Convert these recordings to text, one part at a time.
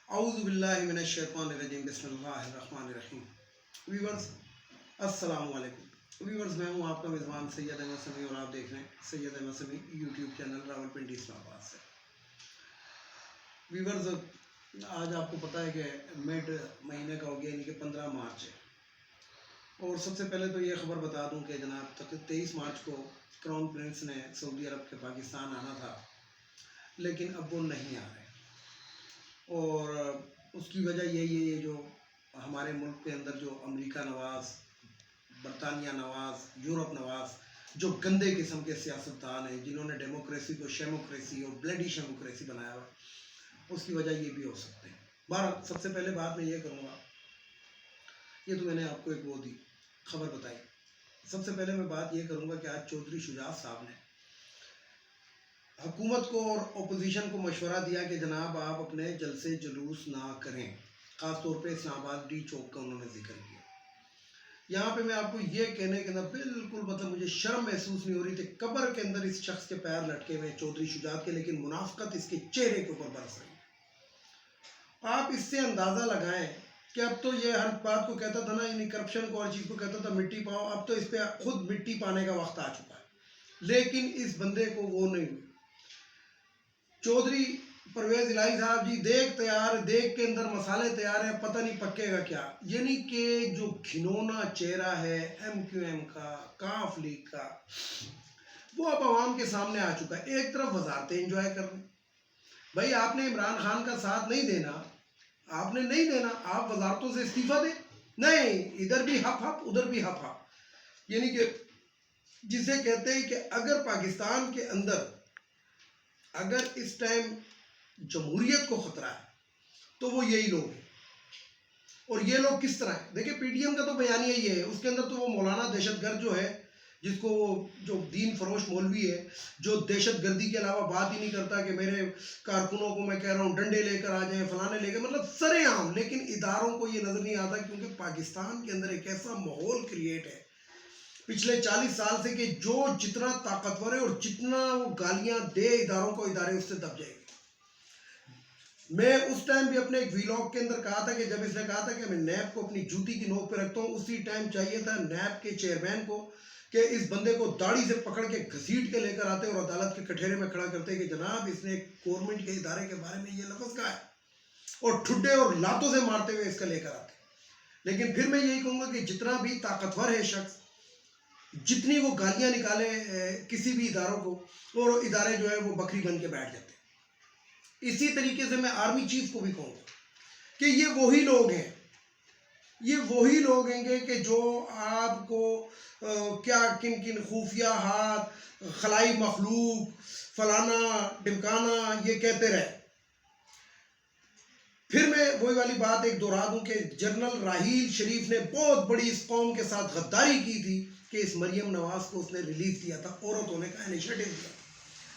اعوذ باللہ من الشیطان الرجیم بسم اللہ الرحمن الرحیم. ویورز السلام علیکم. ویورز میں ہوں آپ کا میزبان سید احمد سمیع اور آپ دیکھ رہے ہیں سید احمد سمیع یوٹیوب چینل راولپنڈی اسلام آباد سے. ویورز آج آپ کو پتہ ہے کہ مڈ مہینے کا ہو گیا یعنی کہ 15 مارچ ہے. اور سب سے پہلے تو یہ خبر بتا دوں کہ جناب 23 مارچ کو کراؤن پرنس نے سعودی عرب کے پاکستان آنا تھا لیکن اب وہ نہیں آ رہے. اور اس کی وجہ یہی ہے یہ جو ہمارے ملک کے اندر جو امریکہ نواز، برطانیہ نواز، یورپ نواز جو گندے قسم کے سیاستدان ہیں جنہوں نے ڈیموکریسی کو شیموکریسی اور بلیڈی شیموکریسی بنایا ہوا، اس کی وجہ یہ بھی ہو سکتے ہیں. بہرحال سب سے پہلے بات میں یہ کروں گا، یہ تو میں نے آپ کو ایک وہ دی خبر بتائی. سب سے پہلے میں بات یہ کروں گا کہ آج چودھری شجاعت صاحب نے حکومت کو اور اپوزیشن کو مشورہ دیا کہ جناب آپ اپنے جلسے جلوس نہ کریں. خاص طور پہ اسلام آباد ڈی چوک کا انہوں نے ذکر کیا. یہاں پہ میں آپ کو یہ کہنے کے اندر بالکل مجھے شرم محسوس نہیں ہو رہی تھی. قبر کے اندر اس شخص کے پیر لٹکے ہوئے چودھری شجاعت کے، لیکن منافقت اس کے چہرے کے اوپر برس رہی ہے. آپ اس سے اندازہ لگائیں کہ اب تو یہ ہر بات کو کہتا تھا نا، یعنی کرپشن کو، ہر چیز کو کہتا تھا مٹی پاؤ، اب تو اس پہ خود مٹی پانے کا وقت آ چکا ہے. لیکن اس بندے کو وہ نہیں ہوئی. چودھری پرویز الہی صاحب جی دیکھ تیار، دیکھ کے اندر مسالے تیار ہیں، پتہ نہیں پکے گا کیا. یعنی کہ جو گھنونا چہرہ ہے ایم کیو ایم کا، کاف لیگ کا، وہ اب عوام کے سامنے آ چکا ہے. ایک طرف وزارتیں انجوائے کر رہے ہیں. بھائی آپ نے عمران خان کا ساتھ نہیں دینا، آپ نے نہیں دینا، آپ وزارتوں سے استعفیٰ دیں. نہیں، ادھر بھی ہپ ہپ ادھر بھی ہپ ہپ. یعنی کہ جسے کہتے ہیں کہ اگر پاکستان کے اندر اگر اس ٹائم جمہوریت کو خطرہ ہے تو وہ یہی لوگ ہیں. اور یہ لوگ کس طرح ہیں؟ دیکھیں پی ڈی ایم کا تو بیانیہ یہ ہے، اس کے اندر تو وہ مولانا دہشت گرد جو ہے، جس کو جو دین فروش مولوی ہے، جو دہشت گردی کے علاوہ بات ہی نہیں کرتا کہ میرے کارکنوں کو میں کہہ رہا ہوں ڈنڈے لے کر آ جائیں، فلانے لے کر، مطلب سرے عام. لیکن اداروں کو یہ نظر نہیں آتا کیونکہ پاکستان کے اندر ایک ایسا ماحول کریٹ ہے پچھلے 40 سال سے کہ جو جتنا طاقتور ہے اور جتنا وہ گالیاں دے اداروں کو، ادارے اس سے دب جائے گی. میں اس ٹائم بھی اپنے ایک ویلاگ کے اندر کہا تھا کہ جب اس نے کہا تھا کہ میں نیب کو اپنی جوتی کی نوک پہ رکھتا ہوں، اسی ٹائم چاہیے تھا نیب کے چیئرمین کو کہ اس بندے کو داڑھی سے پکڑ کے گھسیٹ کے لے کر آتے اور عدالت کے کٹہرے میں کھڑا کرتے کہ جناب اس نے گورنمنٹ کے ادارے کے بارے میں یہ لفظ کہا ہے، اور ٹھڈے اور لاتوں سے مارتے ہوئے اس کا لے کر آتے. لیکن پھر میں یہی کہوں گا کہ جتنا بھی طاقتور ہے شخص، جتنی وہ گالیاں نکالے کسی بھی اداروں کو، اور ادارے جو ہے وہ بکری بن کے بیٹھ جاتے ہیں. اسی طریقے سے میں آرمی چیف کو بھی کہوں گا کہ یہ وہی لوگ ہیں، یہ وہی لوگ ہیں کہ جو آپ کو کیا کن کن خفیہ ہاتھ، خلائی مخلوق، فلانا ڈمکانا یہ کہتے رہے. پھر میں وہی والی بات ایک دہرا دوں کہ جنرل راحیل شریف نے بہت بڑی اس قوم کے ساتھ غداری کی تھی کہ اس مریم نواز کو اس نے ریلیز دیا تھا، عورت ہونے کا انیشیٹو دیا.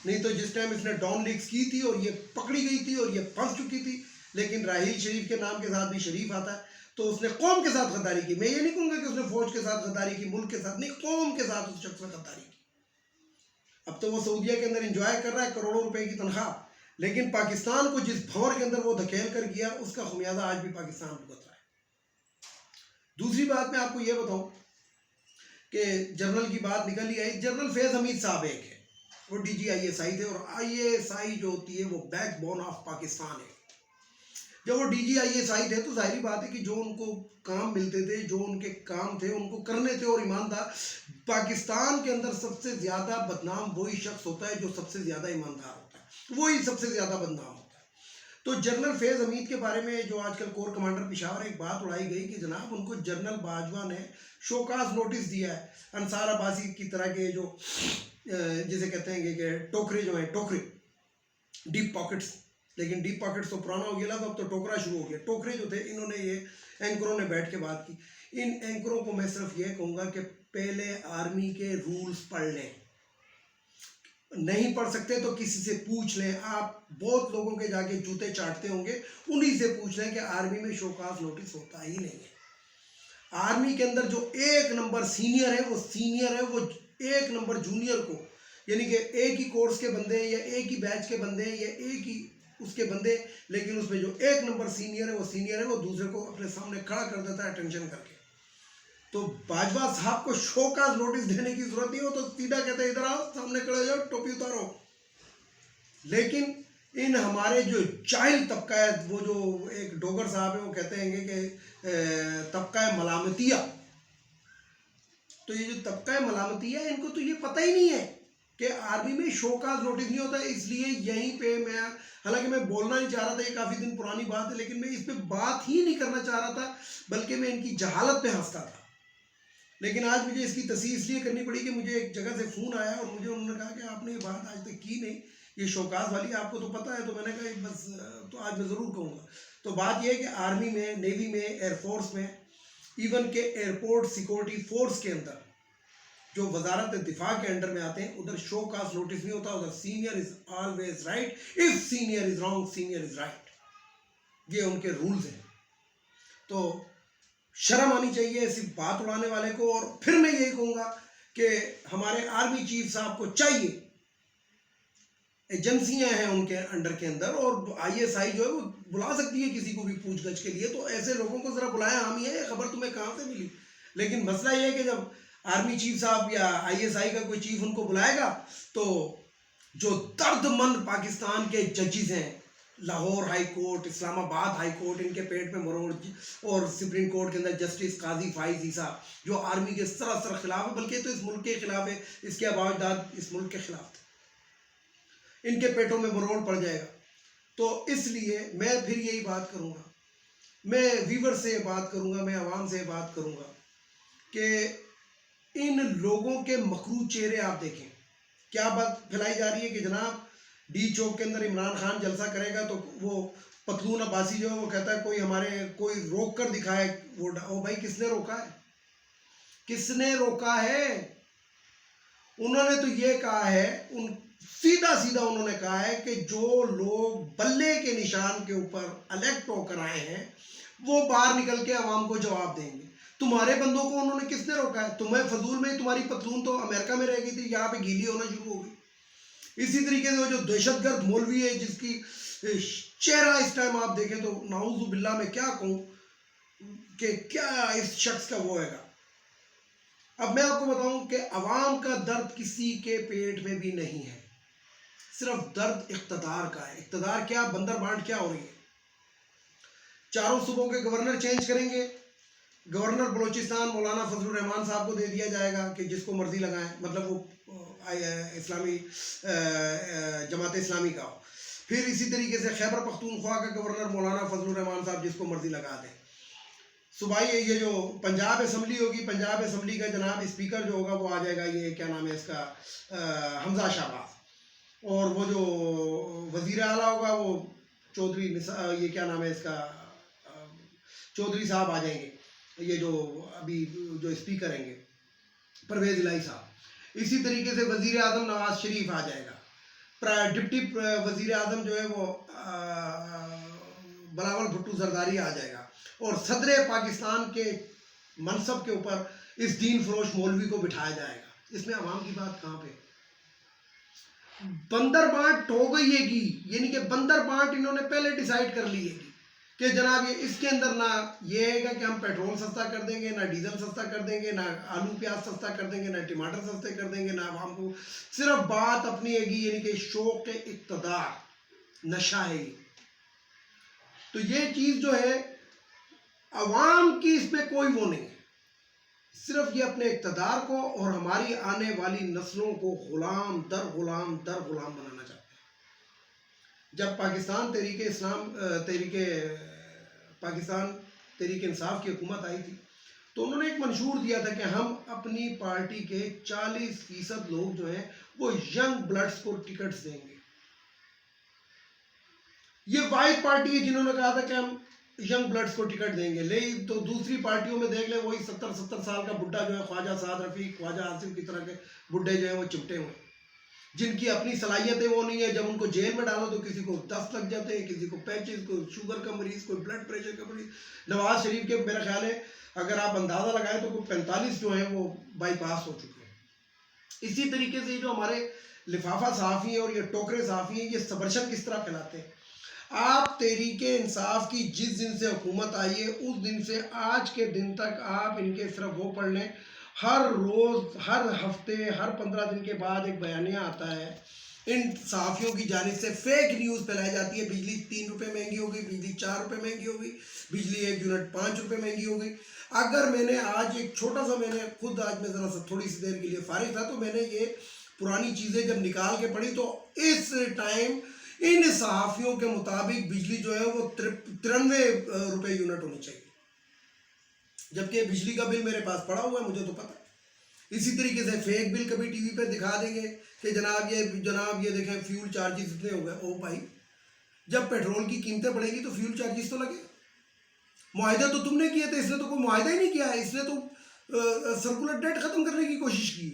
نہیں تو جس ٹائم اس نے ڈاؤن لیکس کی تھی اور یہ پکڑی گئی تھی اور یہ پھنس چکی تھی، لیکن راحیل شریف کے نام کے ساتھ بھی شریف آتا ہے، تو اس نے قوم کے ساتھ غداری کی. میں یہ نہیں کہوں گا کہ اس نے فوج کے ساتھ غداری کی، ملک کے ساتھ نہیں، قوم کے ساتھ اس شخص نے غداری کی. اب تو وہ سعودیہ کے اندر انجوائے کر رہا ہے کروڑوں روپے کی تنخواہ، لیکن پاکستان کو جس بھور کے اندر وہ دھکیل کر گیا اس کا خمیازہ آج بھی پاکستان بھگت رہا ہے. دوسری بات میں آپ کو یہ بتاؤں کہ جنرل کی بات نکل ہی آئی. جنرل فیض حمید صاحب ایک ہے، وہ D G I S I تھے، اور آئی ایس آئی جو ہوتی ہے وہ بیک بون آف پاکستان ہے. جب وہ D G I S I تھے تو ظاہری بات ہے کہ جو ان کو کام ملتے تھے، جو ان کے کام تھے ان کو کرنے تھے، اور ایماندار. پاکستان کے اندر سب سے زیادہ بدنام وہی شخص ہوتا ہے جو سب سے زیادہ ایماندار ہوتا ہے، وہی سب سے زیادہ بدنام ہوتا ہے. تو جنرل فیض حمید کے بارے میں جو آج کل کور کمانڈر پشاور ایک بات اڑائی گئی کہ جناب ان کو جنرل باجوہ نے شوکاز نوٹس دیا ہے، انصار عباسی کی طرح کے جو جسے کہتے ہیں کہ ٹوکرے جو ہیں، ٹوکرے ڈیپ پاکٹس، لیکن ڈیپ پاکٹس تو پرانا ہو گیا اب تو ٹوکرا شروع ہو گیا. ٹوکرے جو تھے انہوں نے یہ اینکروں نے بیٹھ کے بات کی. ان اینکروں کو میں صرف یہ کہوں گا کہ پہلے آرمی کے رولز پڑھ لیں، نہیں پڑھ سکتے تو کسی سے پوچھ لیں. آپ بہت لوگوں کے جا کے جوتے چاٹتے ہوں گے، انہی سے پوچھ لیں کہ آرمی میں شوکاز نوٹس ہوتا ہی نہیں ہے. آرمی کے اندر جو ایک نمبر سینئر ہے وہ سینئر ہے، وہ ایک نمبر جونیئر کو، یعنی کہ ایک ہی کورس کے بندے یا ایک ہی بیچ کے بندے یا ایک ہی اس کے بندے، لیکن اس میں جو ایک نمبر سینئر ہے وہ دوسرے کو اپنے سامنے کھڑا کر دیتا ہے ٹینشن کر کے. تو باجوہ صاحب کو شو کاز نوٹس دینے کی ضرورت نہیں ہو تو سیدھا کہتے ہیں ادھر آؤ، سامنے کھڑے ہو جاؤ، ٹوپی اتارو. لیکن ان ہمارے جو جاہل طبقہ ہے، وہ جو ایک ڈوگر صاحب ہے وہ کہتے ہیں کہ طبقہ ملامتیہ، تو یہ جو طبقہ ملامتیہ ہے ان کو تو یہ پتہ ہی نہیں ہے کہ آرمی میں شو کاز نوٹس نہیں ہوتا. اس لیے یہیں پہ میں، حالانکہ میں بولنا نہیں چاہ رہا تھا، یہ کافی دن پرانی بات ہے، لیکن میں اس پہ بات ہی نہیں کرنا چاہ رہا تھا، بلکہ میں ان کی جہالت پہ ہنستا تھا. لیکن آج مجھے اس کی تصحیح اس لیے کرنی پڑی کہ مجھے ایک جگہ سے فون آیا اور مجھے انہوں نے کہا کہ آپ نے یہ بات آج تک کی نہیں، یہ شوکاز والی آپ کو تو پتہ ہے. تو میں نے کہا بس تو آج میں ضرور کہوں گا. تو بات یہ ہے کہ آرمی میں، نیوی میں، ایئر فورس میں، ایون کہ ایئرپورٹ سیکورٹی فورس کے اندر جو وزارت دفاع کے انڈر میں آتے ہیں، ادھر شو کاز نوٹس نہیں ہوتا. ادھر senior is always right, if senior is wrong senior is right. یہ ان کے رولز ہیں. تو شرم آنی چاہیے صرف بات اڑانے والے کو. اور پھر میں یہی کہوں گا کہ ہمارے آرمی چیف صاحب کو چاہیے، ایجنسیاں ہیں ان کے انڈر کے اندر، اور آئی ایس آئی جو ہے وہ بلا سکتی ہے کسی کو بھی پوچھ گچھ کے لیے، تو ایسے لوگوں کو ذرا بلایا. ہم یہ خبر تمہیں کہاں سے ملی؟ لیکن مسئلہ یہ ہے کہ جب آرمی چیف صاحب یا آئی ایس آئی کا کوئی چیف ان کو بلائے گا تو جو درد مند پاکستان کے ججز ہیں، لاہور ہائی کورٹ، اسلام آباد ہائی کورٹ، ان کے پیٹ میں مروڑ، اور سپریم کورٹ کے اندر جسٹس قاضی فائز عیسیٰ جو آرمی کے سراسر خلاف ہے، بلکہ تو اس ملک کے خلاف ہے، اس کے باوجود اس ملک کے خلاف تھے، ان کے پیٹوں میں مروڑ پڑ جائے گا. تو اس لیے میں پھر یہی بات کروں گا، میں ویور سے بات کروں گا، میں عوام سے بات کروں گا کہ ان لوگوں کے مکروہ چہرے آپ دیکھیں. کیا بات پھیلائی جا رہی ہے کہ جناب ڈی چوک کے اندر عمران خان جلسہ کرے گا تو وہ پتلون عباسی جو ہے وہ کہتا ہے کوئی روک کر دکھائے. وہ بھائی کس نے روکا ہے؟ کس نے روکا ہے؟ انہوں نے تو یہ کہا ہے، سیدھا انہوں نے کہا ہے کہ جو لوگ بلے کے نشان کے اوپر الیکٹ ہو کر آئے ہیں وہ باہر نکل کے عوام کو جواب دیں گے. تمہارے بندوں کو انہوں نے کس نے روکا ہے؟ تمہیں فضول میں تمہاری پتلون تو امریکہ میں رہ گئی تھی، یہاں پہ گیلی ہونا شروع ہو گئی. اسی طریقے سے وہ جو دہشت گرد مولوی ہے جس کی چہرہ اس ٹائم آپ دیکھیں تو نعوذ باللہ میں کیا کہوں کہ کیا اس شخص کا وہ ہے گا. اب میں آپ کو بتاؤں کہ عوام کا درد کسی کے پیٹ میں بھی نہیں ہے، صرف درد اقتدار کا ہے. اقتدار کیا؟ بندر بانٹ کیا ہو رہی ہے. چاروں صوبوں کے گورنر چینج کریں گے. گورنر بلوچستان مولانا فضل الرحمان صاحب کو دے دیا جائے گا کہ جس کو مرضی لگائیں، مطلب وہ اسلامی جماعت اسلامی کا ہو. پھر اسی طریقے سے خیبر پختونخوا کا گورنر مولانا فضل الرحمان صاحب جس کو مرضی لگا دیں. صوبائی یہ جو پنجاب اسمبلی ہوگی، پنجاب اسمبلی کا جناب اسپیکر جو ہوگا وہ آ جائے گا، یہ کیا نام ہے اس کا، حمزہ شہباز. اور وہ جو وزیر اعلیٰ ہوگا وہ چودھری یہ کیا نام ہے اس کا، چودھری صاحب آ جائیں گے. یہ جو ابھی جو اسپیکر ہیں گے پرویز الہی صاحب. اسی طریقے سے وزیر اعظم نواز شریف آ جائے گا. ڈپٹی وزیر اعظم جو ہے وہ بلاول بھٹو زرداری آ جائے گا. اور صدر پاکستان کے منصب کے اوپر اس دین فروش مولوی کو بٹھایا جائے گا. اس میں عوام کی بات کہاں پہ؟ بندر بانٹ ہو گئی ہے گی، یعنی کہ بندر بانٹ انہوں نے پہلے ڈیسائیڈ کر لی ہے کہ جناب یہ اس کے اندر نہ یہ ہے گا کہ ہم پیٹرول سستا کر دیں گے، نہ ڈیزل سستا کر دیں گے، نہ آلو پیاز سستا کر دیں گے، نہ ٹماٹر سستے کر دیں گے، نہ عوام کو صرف بات اپنی ہے گی، یعنی کہ شوق اقتدار نشہ ہے. تو یہ چیز جو ہے عوام کی اس میں کوئی وہ نہیں ہے، صرف یہ اپنے اقتدار کو اور ہماری آنے والی نسلوں کو غلام در غلام بنانا چاہتے ہیں. جب پاکستان تحریک انصاف کی حکومت آئی تھی تو انہوں نے ایک منشور دیا تھا کہ ہم اپنی پارٹی کے 40% لوگ جو ہیں وہ ینگ بلڈز کو ٹکٹس دیں گے. یہ واحد پارٹی ہے جنہوں نے کہا تھا کہ ہم ینگ بلڈز کو ٹکٹ دیں گے. لیکن تو دوسری پارٹیوں میں دیکھ لیں وہی 70 سال کا بڈھا جو ہے خواجہ سعد رفیق، خواجہ آصف کی طرح کے بڈھے جو ہیں وہ چمٹے ہوئے، جن کی اپنی صلاحیتیں وہ نہیں ہے. جب ان کو جیل میں ڈالو تو کسی کو دست لگ جاتے ہیں، کسی کو پیچز، کوئی شوگر کا مریض، کوئی بلڈ پریشر کا مریض. نواز شریف کے میرا خیال ہے اگر آپ اندازہ لگائیں تو 45 جو ہیں وہ بائی پاس ہو چکے ہیں. اسی طریقے سے جو ہمارے لفافہ صحافی ہیں اور یہ ٹوکرے صحافی ہیں، یہ سبرشن کس طرح پھیلاتے ہیں. آپ تحریک انصاف کی جس دن سے حکومت آئی ہے اس دن سے آج کے دن تک آپ ان کے صرف وہ پڑھ لیں، ہر روز، ہر ہفتے، ہر 15 دن کے بعد ایک بیانیہ آتا ہے ان صحافیوں کی جانب سے، فیک نیوز پھیلائی جاتی ہے، بجلی 3 روپے مہنگی ہوگی، بجلی 4 روپے مہنگی ہوگی، بجلی 1 یونٹ 5 روپے مہنگی ہوگی۔ اگر میں نے آج ایک چھوٹا سا، میں نے خود آج میں ذرا سا تھوڑی سی دیر کے لیے فارغ تھا تو میں نے یہ پرانی چیزیں جب نکال کے پڑھی تو اس ٹائم ان صحافیوں کے مطابق بجلی جو ہے وہ 93 روپے یونٹ ہونی چاہیے، جبکہ بجلی کا بل میرے پاس پڑا ہوا ہے، مجھے تو پتہ ہے۔ اسی طریقے سے فیک بل کبھی ٹی وی پہ دکھا دیں گے کہ جناب یہ دیکھیں فیول چارجز اتنے ہو گئے۔ او بھائی، جب پیٹرول کی قیمتیں بڑھیں گی تو فیول چارجز تو لگے۔ معاہدے تو تم نے کیے تھے، اس نے تو کوئی معاہدہ ہی نہیں کیا ہے، اس نے تو سرکولر ڈیٹ ختم کرنے کی کوشش کی۔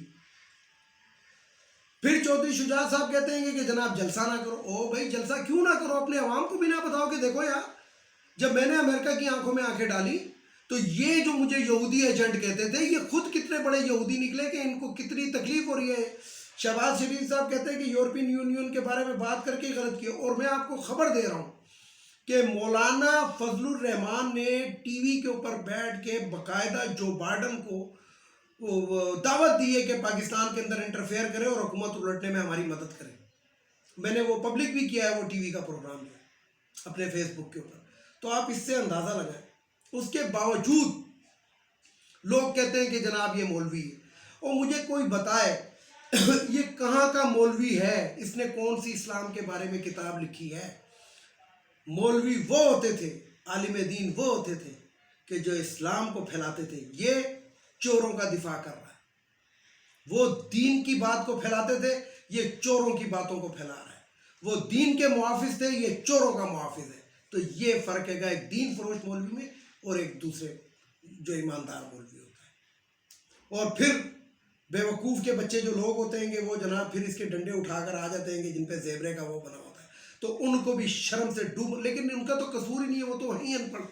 پھر چودھری شجاعت صاحب کہتے ہیں کہ جناب جلسہ نہ کرو۔ او بھائی، جلسہ کیوں نہ کرو؟ اپنے عوام کو بھی نہ بتاؤ کہ دیکھو یار، جب میں نے امریکہ کی آنکھوں میں آنکھیں ڈالی تو یہ جو مجھے یہودی ایجنٹ کہتے تھے، یہ خود کتنے بڑے یہودی نکلے کہ ان کو کتنی تکلیف ہو رہی ہے۔ شہباز شریف صاحب کہتے ہیں کہ یورپین یونین کے بارے میں بات کر کے غلط کیا، اور میں آپ کو خبر دے رہا ہوں کہ مولانا فضل الرحمان نے ٹی وی کے اوپر بیٹھ کے باقاعدہ جو بائیڈن کو دعوت دی ہے کہ پاکستان کے اندر انٹرفیئر کرے اور حکومت الٹنے میں ہماری مدد کرے۔ میں نے وہ پبلک بھی کیا ہے، وہ ٹی وی کا پروگرام ہے اپنے فیس بک کے اوپر، تو آپ اس سے اندازہ لگائیں۔ اس کے باوجود لوگ کہتے ہیں کہ جناب یہ مولوی ہے، اور مجھے کوئی بتائے یہ کہاں کا مولوی ہے، اس نے کون سی اسلام کے بارے میں کتاب لکھی ہے؟ مولوی وہ ہوتے تھے، عالم دین وہ ہوتے تھے کہ جو اسلام کو پھیلاتے تھے۔ یہ چوروں کا دفاع کر رہا ہے، وہ دین کی بات کو پھیلاتے تھے، یہ چوروں کی باتوں کو پھیلا رہا ہے۔ وہ دین کے محافظ تھے، یہ چوروں کا محافظ ہے۔ تو یہ فرق ہے گا ایک دین فروش مولوی میں اور ایک دوسرے جو ایماندار مولوی ہوتا ہے۔ اور پھر بیوقوف کے بچے جو لوگ ہوتے ہیں کہ وہ جناب پھر اس کے ڈنڈے اٹھا کر آ جاتے ہیں کہ جن پہ زیبرے کا وہ بنا ہوتا ہے، تو ان کو بھی شرم سے ڈوب، لیکن ان کا تو قصور ہی نہیں ہے، وہ تو ہیں ہی ان پڑھ،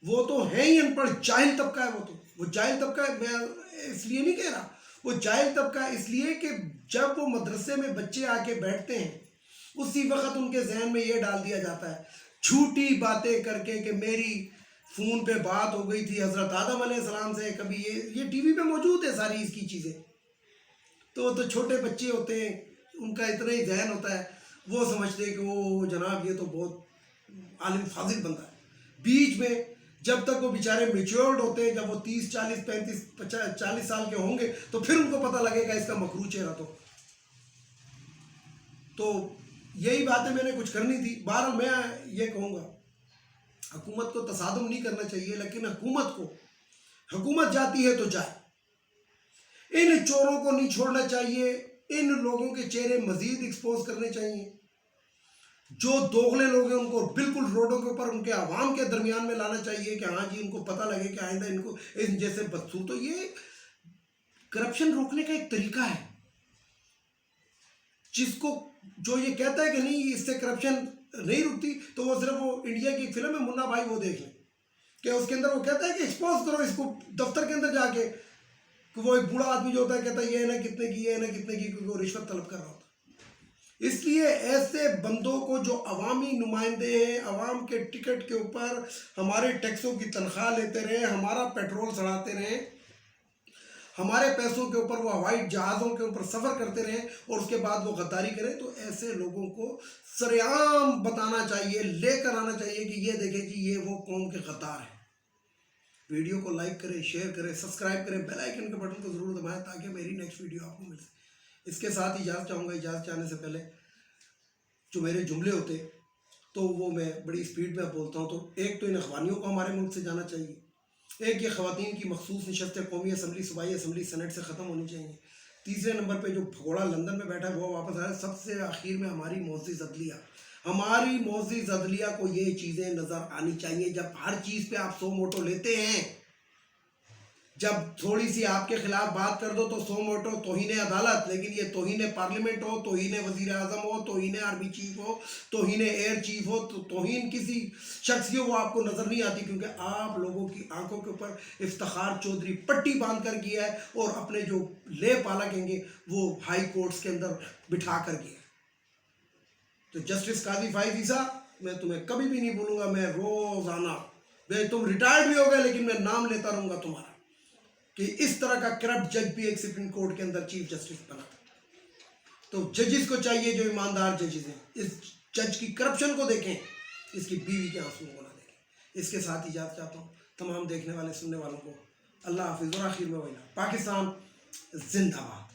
وہ تو ہیں ہی ان پڑھ، جاہل طبقہ ہے وہ تو۔ وہ جاہل طبقہ ہے، میں اس لیے نہیں کہہ رہا وہ جاہل طبقہ ہے، اس لیے کہ جب وہ مدرسے میں بچے آ کے بیٹھتے ہیں اسی وقت ان کے ذہن میں یہ ڈال دیا جاتا ہے جھوٹی باتیں کر کے کہ میری فون پہ بات ہو گئی تھی حضرت آدم علیہ السلام سے، کبھی یہ ٹی وی پہ موجود ہے ساری اس کی چیزیں۔ تو وہ تو چھوٹے بچے ہوتے ہیں، ان کا اتنا ہی ذہن ہوتا ہے، وہ سمجھتے ہیں کہ وہ جناب یہ تو بہت عالم فاضل بندہ ہے۔ بیچ میں جب تک وہ بیچارے میچورڈ ہوتے ہیں، جب وہ 30 40 35 40 سال کے ہوں گے تو پھر ان کو پتہ لگے گا اس کا مکروہ چہرہ۔ تو یہی باتیں میں نے کچھ کرنی تھی۔ بہرحال میں یہ کہوں گا حکومت کو تصادم نہیں کرنا چاہیے، لیکن حکومت جاتی ہے تو جائے۔ ان چوروں کو نہیں چھوڑنا چاہیے، ان لوگوں کے چہرے مزید ایکسپوز کرنے چاہیے۔ جو دوغلے لوگ ہیں ان کو بالکل روڈوں کے اوپر ان کے عوام کے درمیان میں لانا چاہیے کہ ہاں جی ان کو پتہ لگے کہ آئندہ ان کو ان جیسے بدسور۔ تو یہ کرپشن روکنے کا ایک طریقہ ہے، جس کو جو یہ کہتا ہے کہ نہیں اس سے کرپشن نہیں رکتی، تو وہ صرف وہ انڈیا کی فلم ہے منا بھائی، وہ دیکھ لیں کہ اس کے اندر وہ کہتا ہے کہ ایکسپوز کرو اس کو دفتر کے اندر جا کے، کہ وہ ایک بوڑھا آدمی جو ہوتا ہے کہتا ہے یہ نہ کتنے کی، یہ نہ کتنے کی، کیونکہ وہ رشوت طلب کر رہا ہوتا ہے۔ اس لیے ایسے بندوں کو جو عوامی نمائندے ہیں، عوام کے ٹکٹ کے اوپر ہمارے ٹیکسوں کی تنخواہ لیتے رہے، ہمارا پیٹرول سڑاتے رہے، ہمارے پیسوں کے اوپر وہ ہوائی جہازوں کے اوپر سفر کرتے رہیں اور اس کے بعد وہ غداری کریں، تو ایسے لوگوں کو سرعام بتانا چاہیے، لے کر آنا چاہیے کہ یہ دیکھیں جی یہ وہ قوم کے غدار ہیں۔ ویڈیو کو لائک کریں، شیئر کریں، سبسکرائب کریں، بیل آئیکن کے بٹن کو ضرور دبائیں تاکہ میری نیکسٹ ویڈیو آپ کو مل سکے۔ اس کے ساتھ اجازت چاہوں گا، اجازت چاہنے سے پہلے جو میرے جملے ہوتے تو وہ میں بڑی سپیڈ میں بولتا ہوں، تو ایک تو ان اخوانیوں کو ہمارے ملک سے جانا چاہیے، ایک یہ خواتین کی مخصوص نشستیں قومی اسمبلی، صوبائی اسمبلی، سینٹ سے ختم ہونی چاہیے، تیسرے نمبر پہ جو بھگوڑا لندن میں بیٹھا ہے وہ واپس آیا، سب سے آخر میں ہماری معزز عدلیہ کو یہ چیزیں نظر آنی چاہیے۔ جب ہر چیز پہ آپ 100 موٹو لیتے ہیں، جب تھوڑی سی آپ کے خلاف بات کر دو تو 100 موٹو توہین عدالت، لیکن یہ توہین پارلیمنٹ ہو، توہین وزیر اعظم ہو، توہین آرمی چیف ہو، توہین ایئر چیف ہو، توہین کسی شخص کی ہو، وہ آپ کو نظر نہیں آتی، کیونکہ آپ لوگوں کی آنکھوں کے اوپر افتخار چودھری پٹی باندھ کر گیا ہے اور اپنے جو لے پالا کہیں گے وہ ہائی کورٹس کے اندر بٹھا کر گیا ہے۔ تو جسٹس قاضی فائز عیسیٰ، میں تمہیں کبھی بھی نہیں بھولوں گا، میں روزانہ، بھائی تم ریٹائرڈ بھی ہو گئے لیکن میں نام لیتا رہوں گا تمہارا، کہ اس طرح کا کرپٹ جج بھی ایک سپریم کورٹ کے اندر چیف جسٹس بنا تھا۔ تو ججز کو چاہیے جو ایماندار ججز ہیں، اس جج کی کرپشن کو دیکھیں، اس کی بیوی کے آنسو کو نہ دیکھیں۔ اس کے ساتھ اجازت چاہتا ہوں تمام دیکھنے والے سننے والوں کو، اللہ حافظ، اور آخر میں وہی، پاکستان زندہ باد۔